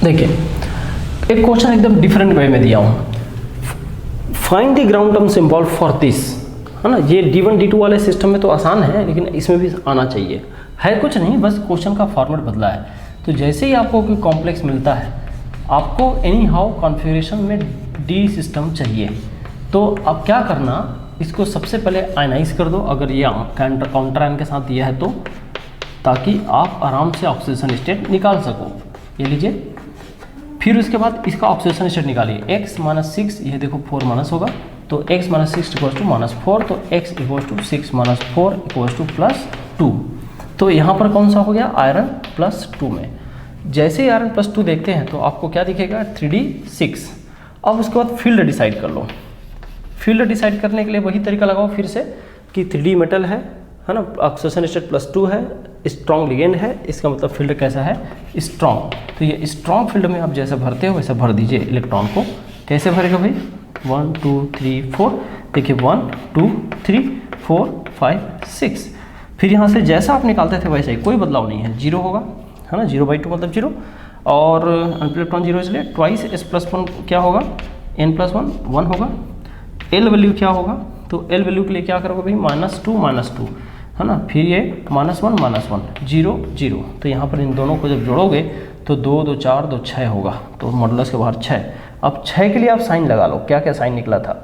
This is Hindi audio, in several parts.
देखिए एक क्वेश्चन एकदम डिफरेंट वे में दिया हूँ, find the ground term symbol for this, है ना। ये D1 D2 वाले सिस्टम में तो आसान है, लेकिन इसमें भी आना चाहिए। है कुछ नहीं, बस क्वेश्चन का फॉर्मेट बदला है। तो जैसे ही आपको कोई कॉम्प्लेक्स मिलता है, आपको एनी हाउ कॉन्फ़िगरेशन में D सिस्टम चाहिए, तो अब क्या करना, इसको सबसे पहले आयनाइज कर दो अगर ये काउंटर आयन के साथ दिया है तो, ताकि आप आराम से ऑक्सीडेशन स्टेट निकाल सको। ये लीजिए, फिर उसके बाद इसका ऑक्सीडेशन स्टेट निकालिए। x - 6, ये देखो 4 माइनस होगा, तो x - 6 इक्वल्स टू -4, तो x equals to 6 - 4 equals to +2। तो यहाँ पर कौन सा हो गया, आयरन +2 में। जैसे ही आयरन +2 देखते हैं तो आपको क्या दिखेगा, 3d6। अब उसके बाद फील्ड डिसाइड कर लो। फील्ड डिसाइड करने के लिए वही तरीका लगाओ फिर से कि 3D मेटल है ना, ऑक्सीडेशन स्टेट +2 है, स्ट्रॉन्ग लिगेंड है, इसका मतलब फील्ड कैसा है, स्ट्रॉन्ग। तो ये स्ट्रॉन्ग फील्ड में आप जैसे भरते हो वैसे भर दीजिए इलेक्ट्रॉन को। कैसे भरेगा भाई, 1 2 3 4, देखिए 1 2 3 4 5 6। फिर यहाँ से जैसा आप निकालते थे वैसे ही, कोई बदलाव नहीं है, 0 होगा, है ना, 0/2 मतलब 0, और इलेक्ट्रॉन 0 इसलिए ट्वाइस s+1 क्या होगा, n+1 1 होगा। L वैल्यू क्या होगा, तो L वैल्यू के लिए क्या करोगे भाई, -2 है ना, फिर ये -1 0 0। तो यहाँ पर इन दोनों को जब जोड़ोगे तो 2 2 4 2 6 होगा, तो मॉडुलस के बाहर 6। अब 6 के लिए आप साइन लगा लो, क्या क्या साइन निकला था,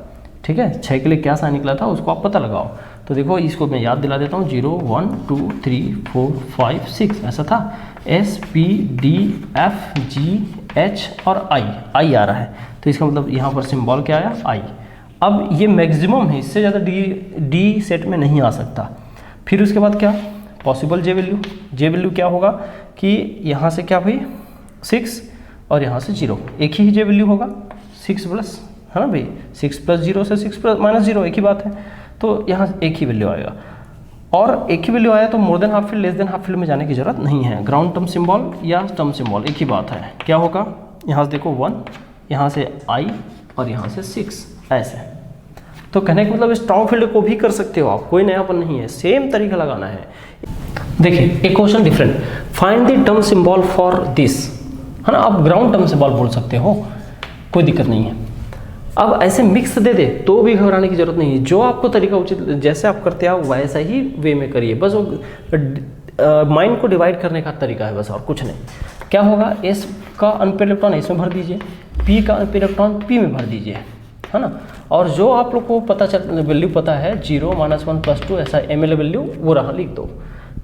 ठीक है, 6 के लिए क्या साइन निकला था उसको आप पता लगाओ। तो देखो इसको मैं याद दिला देता हूँ, 0 1 2 3 4 5 6 ऐसा था, S P D F G H और I आ रहा है, तो इसका मतलब यहाँ पर सिंबल क्या आया, I। अब ये मैक्सिमम है, इससे ज़्यादा डी सेट में नहीं आ सकता। फिर उसके बाद क्या, पॉसिबल जे वैल्यू क्या होगा कि यहाँ से क्या भाई 6 और यहाँ से 0, एक ही जे वैल्यू होगा, 6 प्लस, है ना भाई, 6 + 0 से 6 - 0 एक ही बात है, तो यहाँ एक ही वैल्यू आएगा। और एक ही वैल्यू आया तो more than half field less than half field में जाने की जरूरत नहीं है। ग्राउंड टर्म सिंबल या टर्म सिंबल एक ही बात है। क्या होगा, यहाँ से देखो 1, यहाँ से I और यहाँ से 6 ऐसे। तो कहने का मतलब स्ट्रॉन्ग फील्ड को भी कर सकते हो आप, कोई नयापन नहीं है, सेम तरीका लगाना है। देखिए एक question different, find the term symbol for this, है ना। आप ग्राउंड टर्म सिंबल बोल सकते हो, कोई दिक्कत नहीं है। अब ऐसे मिक्स दे दे तो भी घबराने की जरूरत नहीं है, जो आपको तरीका उचित, जैसे आप करते आओ वैसा ही वे में करिए, बस वो माइंड को डिवाइड करने का तरीका है बस, और कुछ नहीं। क्या होगा, S का अनपेड इलेक्ट्रॉन इसमें भर दीजिए, P का अनपेड इलेक्ट्रॉन P में भर दीजिए, है ना। और जो आप लोग को पता वैल्यू पता है 0 -1 +2 ऐसा ML वैल्यू वो रहा, लिख दो।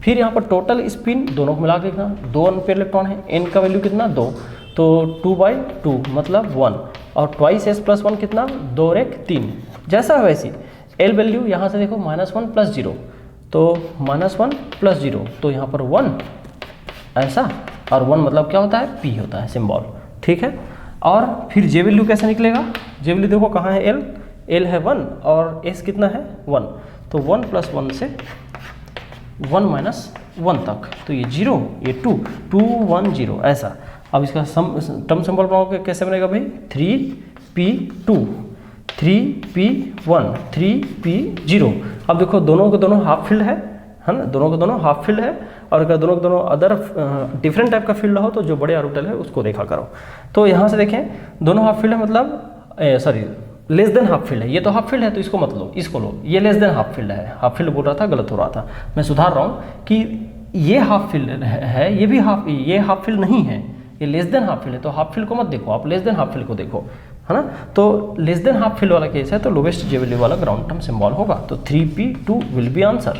फिर यहाँ पर टोटल स्पिन दोनों को मिला के लिखना, 2 अनपेड इलेक्ट्रॉन है, n का वैल्यू कितना 2, तो 2/2 मतलब 1, और ट्वाइस s+1 कितना 2 और 1 3, जैसा है वैसी। L वैल्यू यहाँ से देखो -1 + 0, तो -1 + 0, तो यहाँ पर 1 ऐसा, और 1 मतलब क्या होता है, P होता है सिंबल, ठीक है। और फिर जे वैल्यू कैसे निकलेगा, जे वैल्यू देखो कहाँ है, L है 1 और S कितना है 1, तो 1 + 1 से 1 - 1 तक, तो ये 0 ये 2 2 1 0 ऐसा। अब इसका टर्म सिंबल बनाओगे कैसे बनेगा भाई, 3p2 3p1 3p0। अब देखो दोनों के दोनों हाफ फील्ड है ना, दोनों के दोनों हाफ फील्ड है, और अगर दोनों के दोनों अदर डिफरेंट टाइप का फील्ड हो तो जो बड़े ऑर्बिटल है उसको देखा करो। तो यहाँ से देखें दोनों हाफ फील्ड है, मतलब sorry less than half field है, ये तो हाफ फील्ड है तो इसको मत लो, इसको लो, ये लेस देन हाफ फील्ड है। हाफ फील्ड बोल रहा था, गलत हो रहा था, मैं सुधार रहा हूँ कि ये हाफ फील्ड है, ये भी ये हाफ फील्ड नहीं है, ये लेस देन हाफ फील्ड है। तो हाफ फील्ड को मत देखो, आप लेस देन हाफ फील्ड को देखो, है ना। तो लेस देन हाफ फील्ड वाला केस है, तो लोवेस्ट जे वैल्यू वाला ग्राउंड टर्म सिंबल होगा, तो 3p2 विल बी आंसर।